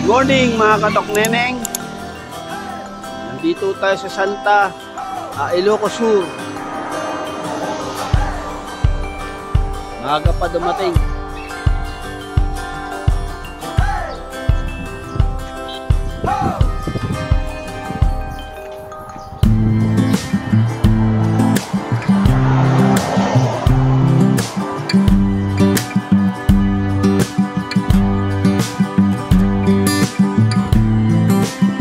Morning mga katok neneng. Nandito tayo sa Santa Ilocos Sur. Maaga pa dumating.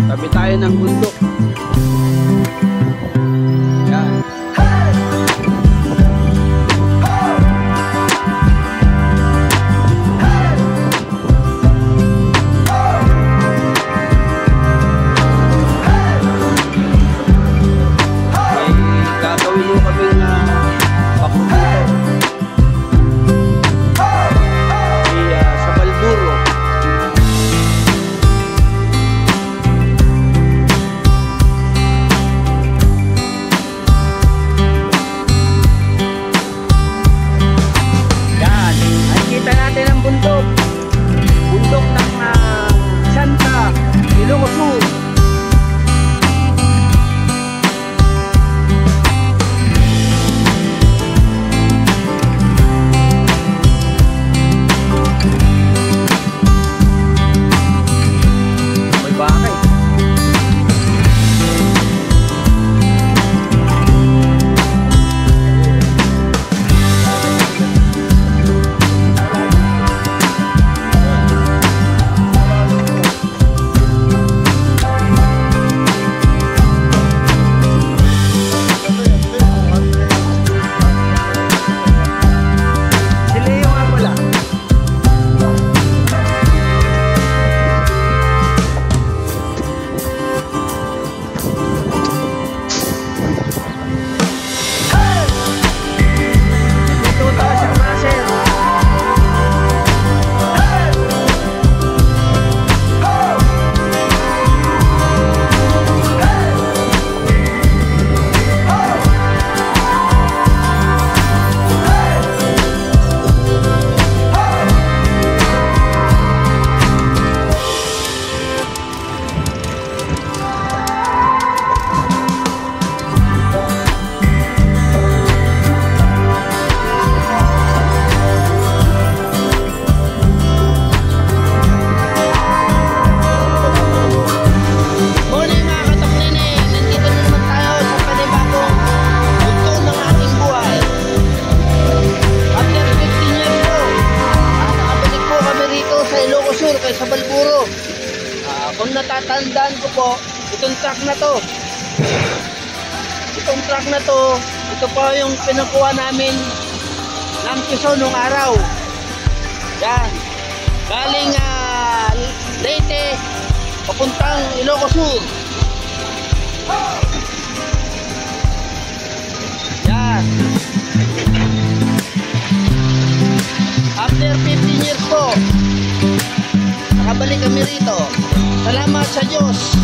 Tabi tayo ng bundok. Yan. Gagawin mo kami na papunta sa Balburo. Nakikita natin ang bundok ng Santa Ilocos Sur. May bakay. Sa Balburo. Kung natatandaan ko po, itong truck na to, ito po yung pinakuha namin ng piso nung araw. Yan. Galing Leyte, papuntang Ilocos Sur. Yan. After 15 years po, nakabalik kami rito. Salamat sa Diyos.